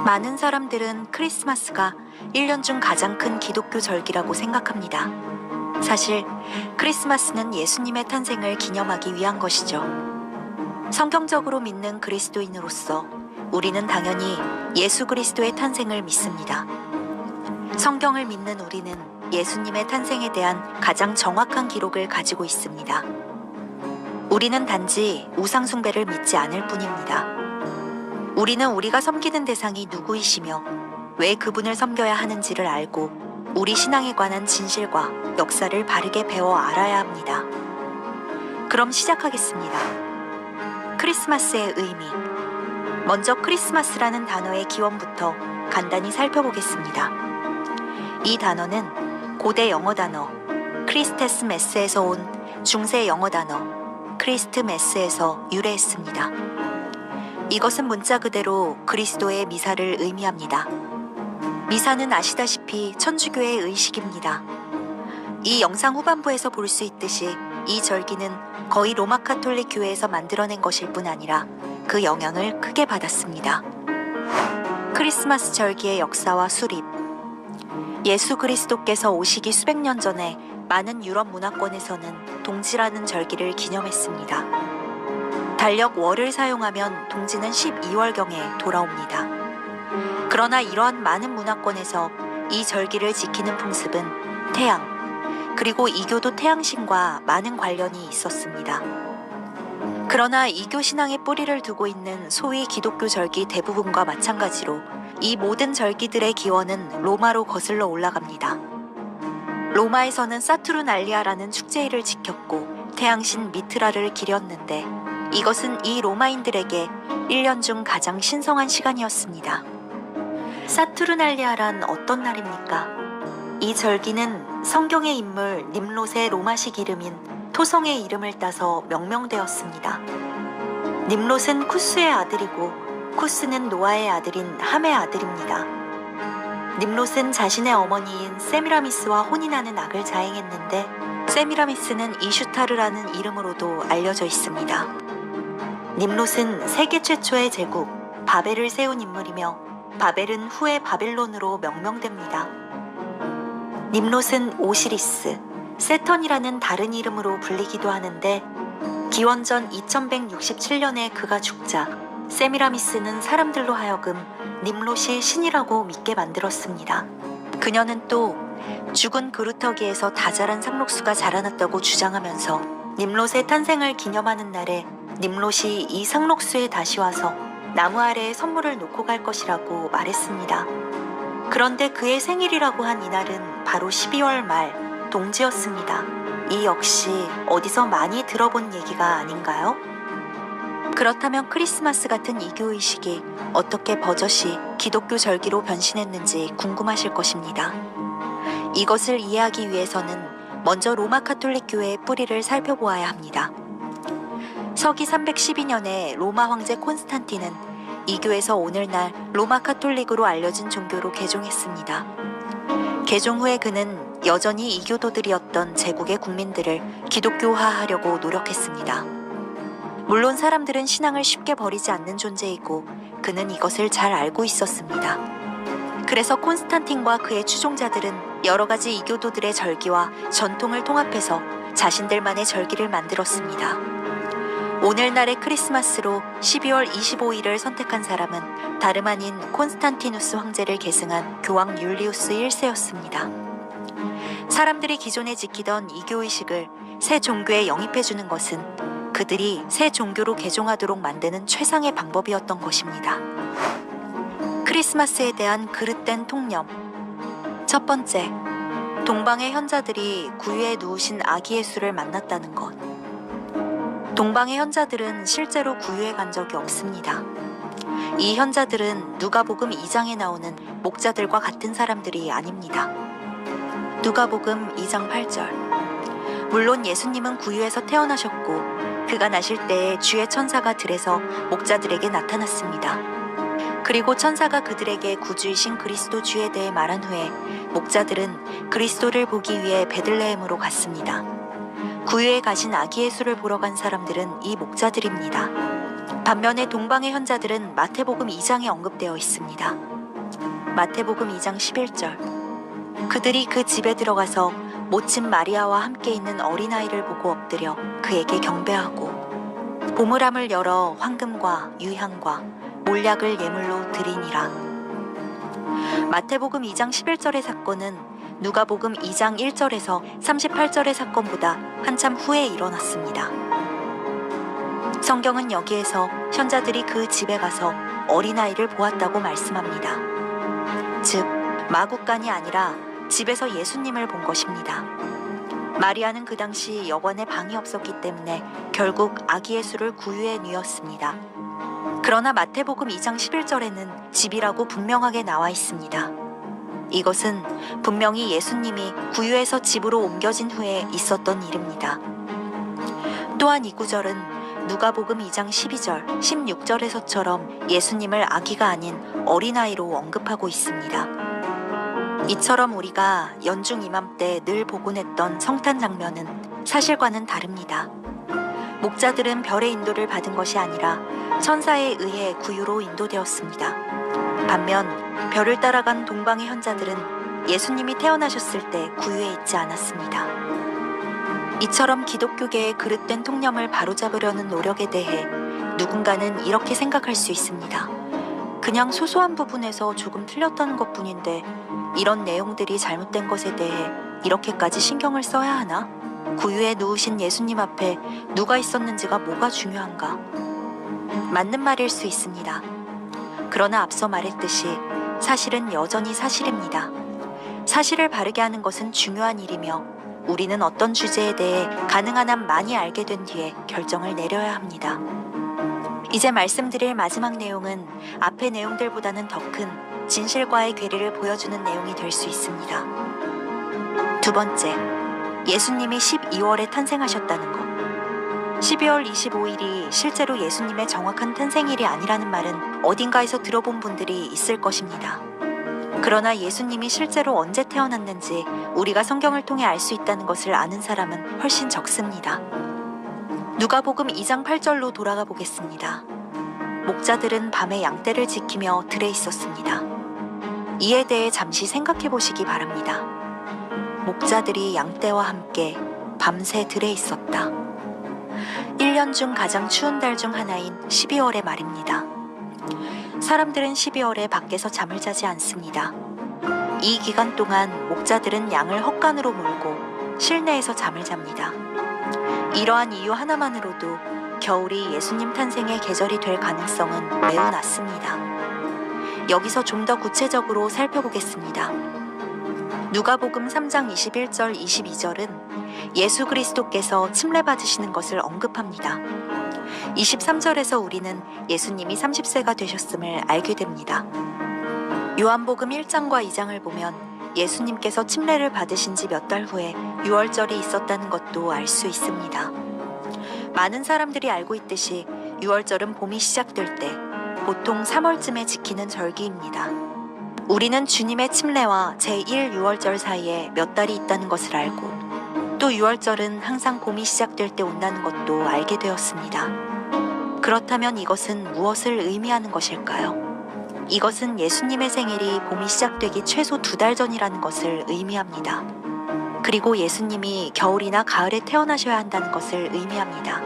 많은 사람들은 크리스마스가 1년 중 가장 큰 기독교 절기라고 생각합니다. 사실 크리스마스는 예수님의 탄생을 기념하기 위한 것이죠. 성경적으로 믿는 그리스도인으로서 우리는 당연히 예수 그리스도의 탄생을 믿습니다. 성경을 믿는 우리는 예수님의 탄생에 대한 가장 정확한 기록을 가지고 있습니다. 우리는 단지 우상숭배를 믿지 않을 뿐입니다. 우리는 우리가 섬기는 대상이 누구이시며 왜 그분을 섬겨야 하는지를 알고 우리 신앙에 관한 진실과 역사를 바르게 배워 알아야 합니다. 그럼 시작하겠습니다. 크리스마스의 의미. 먼저 크리스마스라는 단어의 기원부터 간단히 살펴보겠습니다. 이 단어는 고대 영어 단어 크리스테스 메스에서 온 중세 영어 단어 크리스트 메스에서 유래했습니다. 이것은 문자 그대로 그리스도의 미사를 의미합니다. 미사는 아시다시피 천주교의 의식입니다. 이 영상 후반부에서 볼 수 있듯이 이 절기는 거의 로마 카톨릭 교회에서 만들어낸 것일 뿐 아니라 그 영향을 크게 받았습니다. 크리스마스 절기의 역사와 수립. 예수 그리스도께서 오시기 수백 년 전에 많은 유럽 문화권에서는 동지라는 절기를 기념했습니다. 달력 월을 사용하면 동지는 12월경에 돌아옵니다. 그러나 이러한 많은 문화권에서 이 절기를 지키는 풍습은 태양, 그리고 이교도 태양신과 많은 관련이 있었습니다. 그러나 이교 신앙의 뿌리를 두고 있는 소위 기독교 절기 대부분과 마찬가지로 이 모든 절기들의 기원은 로마로 거슬러 올라갑니다. 로마에서는 사투르날리아라는 축제일을 지켰고 태양신 미트라를 기렸는데 이것은 이 로마인들에게 1년 중 가장 신성한 시간이었습니다. 사투르날리아란 어떤 날입니까? 이 절기는 성경의 인물 님롯의 로마식 이름인 토성의 이름을 따서 명명되었습니다. 님롯은 쿠스의 아들이고 쿠스는 노아의 아들인 함의 아들입니다. 님롯은 자신의 어머니인 세미라미스와 혼인하는 악을 자행했는데 세미라미스는 이슈타르라는 이름으로도 알려져 있습니다. 님롯은 세계 최초의 제국 바벨을 세운 인물이며 바벨은 후에 바빌론으로 명명됩니다. 님롯은 오시리스, 세턴이라는 다른 이름으로 불리기도 하는데 기원전 2167년에 그가 죽자 세미라미스는 사람들로 하여금 님롯이 신이라고 믿게 만들었습니다. 그녀는 또 죽은 그루터기에서 다 자란 상록수가 자라났다고 주장하면서 님롯의 탄생을 기념하는 날에 님롯이 이 상록수에 다시 와서 나무 아래에 선물을 놓고 갈 것이라고 말했습니다. 그런데 그의 생일이라고 한 이날은 바로 12월 말 동지였습니다. 이 역시 어디서 많이 들어본 얘기가 아닌가요? 그렇다면 크리스마스 같은 이교의식이 어떻게 버젓이 기독교 절기로 변신했는지 궁금하실 것입니다. 이것을 이해하기 위해서는 먼저 로마 카톨릭 교회의 뿌리를 살펴보아야 합니다. 서기 312년에 로마 황제 콘스탄틴은 이 교에서 오늘날 로마 카톨릭으로 알려진 종교로 개종했습니다. 개종 후에 그는 여전히 이교도들이었던 제국의 국민들을 기독교화하려고 노력했습니다. 물론 사람들은 신앙을 쉽게 버리지 않는 존재이고 그는 이것을 잘 알고 있었습니다. 그래서 콘스탄틴과 그의 추종자들은 여러 가지 이교도들의 절기와 전통을 통합해서 자신들만의 절기를 만들었습니다. 오늘날의 크리스마스로 12월 25일을 선택한 사람은 다름 아닌 콘스탄티누스 황제를 계승한 교황 율리우스 1세였습니다. 사람들이 기존에 지키던 이교의식을 새 종교에 영입해주는 것은 그들이 새 종교로 개종하도록 만드는 최상의 방법이었던 것입니다. 크리스마스에 대한 그릇된 통념. 첫 번째, 동방의 현자들이 구유에 누우신 아기 예수를 만났다는 것. 동방의 현자들은 실제로 구유에 간 적이 없습니다. 이 현자들은 누가복음 2장에 나오는 목자들과 같은 사람들이 아닙니다. 누가복음 2장 8절. 물론 예수님은 구유에서 태어나셨고 그가 나실 때에 주의 천사가 들에서 목자들에게 나타났습니다. 그리고 천사가 그들에게 구주이신 그리스도 주에 대해 말한 후에 목자들은 그리스도를 보기 위해 베들레헴으로 갔습니다. 구유에 가신 아기 예수를 보러 간 사람들은 이 목자들입니다. 반면에 동방의 현자들은 마태복음 2장에 언급되어 있습니다. 마태복음 2장 11절. 그들이 그 집에 들어가서 모친 마리아와 함께 있는 어린아이를 보고 엎드려 그에게 경배하고 보물함을 열어 황금과 유향과 몰약을 예물로 드리니라. 마태복음 2장 11절의 사건은 누가복음 2장 1절에서 38절의 사건보다 한참 후에 일어났습니다. 성경은 여기에서 현자들이 그 집에 가서 어린아이를 보았다고 말씀합니다. 즉, 마구간이 아니라 집에서 예수님을 본 것입니다. 마리아는 그 당시 여관에 방이 없었기 때문에 결국 아기 예수를 구유에 누였습니다. 그러나 마태복음 2장 11절에는 집이라고 분명하게 나와 있습니다. 이것은 분명히 예수님이 구유에서 집으로 옮겨진 후에 있었던 일입니다. 또한 이 구절은 누가복음 2장 12절, 16절에서처럼 예수님을 아기가 아닌 어린아이로 언급하고 있습니다. 이처럼 우리가 연중 이맘때 늘 보곤 했던 성탄 장면은 사실과는 다릅니다. 목자들은 별의 인도를 받은 것이 아니라 천사에 의해 구유로 인도되었습니다. 반면 별을 따라간 동방의 현자들은 예수님이 태어나셨을 때 구유에 있지 않았습니다. 이처럼 기독교계의 그릇된 통념을 바로잡으려는 노력에 대해 누군가는 이렇게 생각할 수 있습니다. 그냥 소소한 부분에서 조금 틀렸다는 것뿐인데 이런 내용들이 잘못된 것에 대해 이렇게까지 신경을 써야 하나? 구유에 누우신 예수님 앞에 누가 있었는지가 뭐가 중요한가? 맞는 말일 수 있습니다. 그러나 앞서 말했듯이 사실은 여전히 사실입니다. 사실을 바르게 하는 것은 중요한 일이며 우리는 어떤 주제에 대해 가능한 한 많이 알게 된 뒤에 결정을 내려야 합니다. 이제 말씀드릴 마지막 내용은 앞의 내용들보다는 더 큰 진실과의 괴리를 보여주는 내용이 될 수 있습니다. 두 번째, 예수님이 12월에 탄생하셨다는 것. 12월 25일이 실제로 예수님의 정확한 탄생일이 아니라는 말은 어딘가에서 들어본 분들이 있을 것입니다. 그러나 예수님이 실제로 언제 태어났는지 우리가 성경을 통해 알 수 있다는 것을 아는 사람은 훨씬 적습니다. 누가복음 2장 8절로 돌아가 보겠습니다. 목자들은 밤에 양떼를 지키며 들에 있었습니다. 이에 대해 잠시 생각해 보시기 바랍니다. 목자들이 양떼와 함께 밤새 들에 있었다. 1년 중 가장 추운 달 중 하나인 12월의 말입니다. 사람들은 12월에 밖에서 잠을 자지 않습니다. 이 기간 동안 목자들은 양을 헛간으로 몰고 실내에서 잠을 잡니다. 이러한 이유 하나만으로도 겨울이 예수님 탄생의 계절이 될 가능성은 매우 낮습니다. 여기서 좀 더 구체적으로 살펴보겠습니다. 누가복음 3장 21절 22절은 예수 그리스도께서 침례받으시는 것을 언급합니다. 23절에서 우리는 예수님이 30세가 되셨음을 알게 됩니다. 요한복음 1장과 2장을 보면 예수님께서 침례를 받으신 지 몇 달 후에 유월절이 있었다는 것도 알 수 있습니다. 많은 사람들이 알고 있듯이 유월절은 봄이 시작될 때 보통 3월쯤에 지키는 절기입니다. 우리는 주님의 침례와 제1 유월절 사이에 몇 달이 있다는 것을 알고 또 유월절은 항상 봄이 시작될 때 온다는 것도 알게 되었습니다. 그렇다면 이것은 무엇을 의미하는 것일까요? 이것은 예수님의 생일이 봄이 시작되기 최소 2달 전이라는 것을 의미합니다. 그리고 예수님이 겨울이나 가을에 태어나셔야 한다는 것을 의미합니다.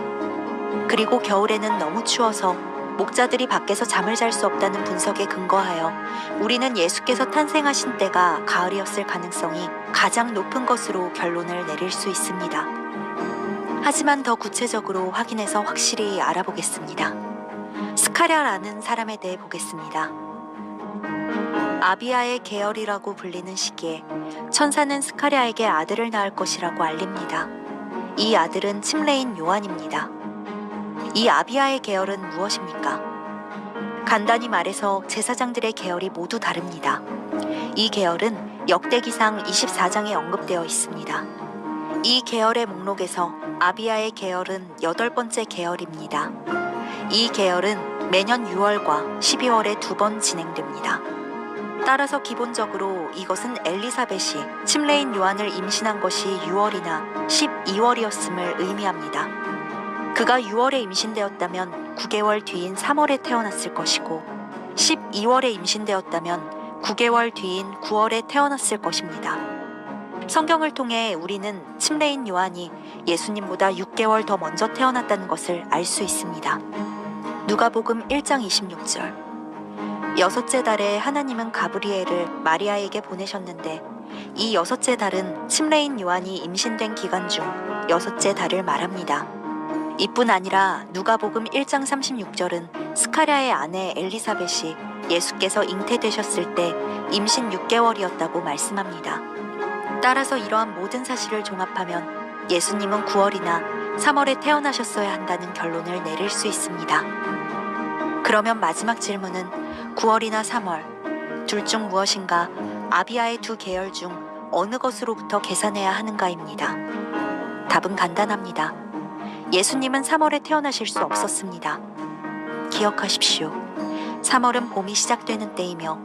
그리고 겨울에는 너무 추워서 목자들이 밖에서 잠을 잘 수 없다는 분석에 근거하여 우리는 예수께서 탄생하신 때가 가을이었을 가능성이 가장 높은 것으로 결론을 내릴 수 있습니다. 하지만 더 구체적으로 확인해서 확실히 알아보겠습니다. 스가랴라는 사람에 대해 보겠습니다. 아비야의 계열이라고 불리는 시기에 천사는 스가랴에게 아들을 낳을 것이라고 알립니다. 이 아들은 침례인 요한입니다. 이 아비야의 계열은 무엇입니까? 간단히 말해서 제사장들의 계열이 모두 다릅니다. 이 계열은 역대기상 24장에 언급되어 있습니다. 이 계열의 목록에서 아비야의 계열은 8번째 계열입니다. 이 계열은 매년 6월과 12월에 2번 진행됩니다. 따라서 기본적으로 이것은 엘리사벳이 침례인 요한을 임신한 것이 6월이나 12월이었음을 의미합니다. 그가 6월에 임신되었다면 9개월 뒤인 3월에 태어났을 것이고 12월에 임신되었다면 9개월 뒤인 9월에 태어났을 것입니다. 성경을 통해 우리는 침례인 요한이 예수님보다 6개월 더 먼저 태어났다는 것을 알 수 있습니다. 누가복음 1장 26절. 여섯째 달에 하나님은 가브리엘을 마리아에게 보내셨는데 이 여섯째 달은 침례인 요한이 임신된 기간 중 여섯째 달을 말합니다. 이뿐 아니라 누가복음 1장 36절은 스가랴의 아내 엘리사벳이 예수께서 잉태되셨을 때 임신 6개월이었다고 말씀합니다. 따라서 이러한 모든 사실을 종합하면 예수님은 9월이나 3월에 태어나셨어야 한다는 결론을 내릴 수 있습니다. 그러면 마지막 질문은 9월이나 3월, 둘 중 무엇인가 아비아의 두 계열 중 어느 것으로부터 계산해야 하는가입니다. 답은 간단합니다. 예수님은 3월에 태어나실 수 없었습니다. 기억하십시오. 3월은 봄이 시작되는 때이며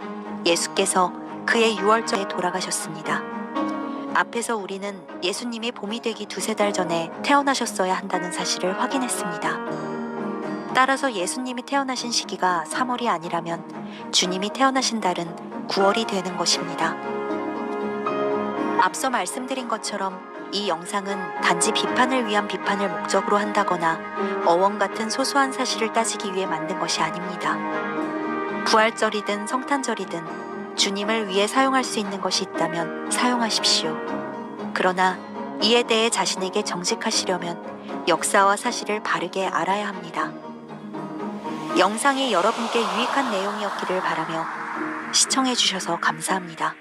예수께서 그의 6월절에 돌아가셨습니다. 앞에서 우리는 예수님이 봄이 되기 두세 달 전에 태어나셨어야 한다는 사실을 확인했습니다. 따라서 예수님이 태어나신 시기가 3월이 아니라면 주님이 태어나신 달은 9월이 되는 것입니다. 앞서 말씀드린 것처럼 이 영상은 단지 비판을 위한 비판을 목적으로 한다거나 어원 같은 소소한 사실을 따지기 위해 만든 것이 아닙니다. 부활절이든 성탄절이든 주님을 위해 사용할 수 있는 것이 있다면 사용하십시오. 그러나 이에 대해 자신에게 정직하시려면 역사와 사실을 바르게 알아야 합니다. 영상이 여러분께 유익한 내용이었기를 바라며 시청해 주셔서 감사합니다.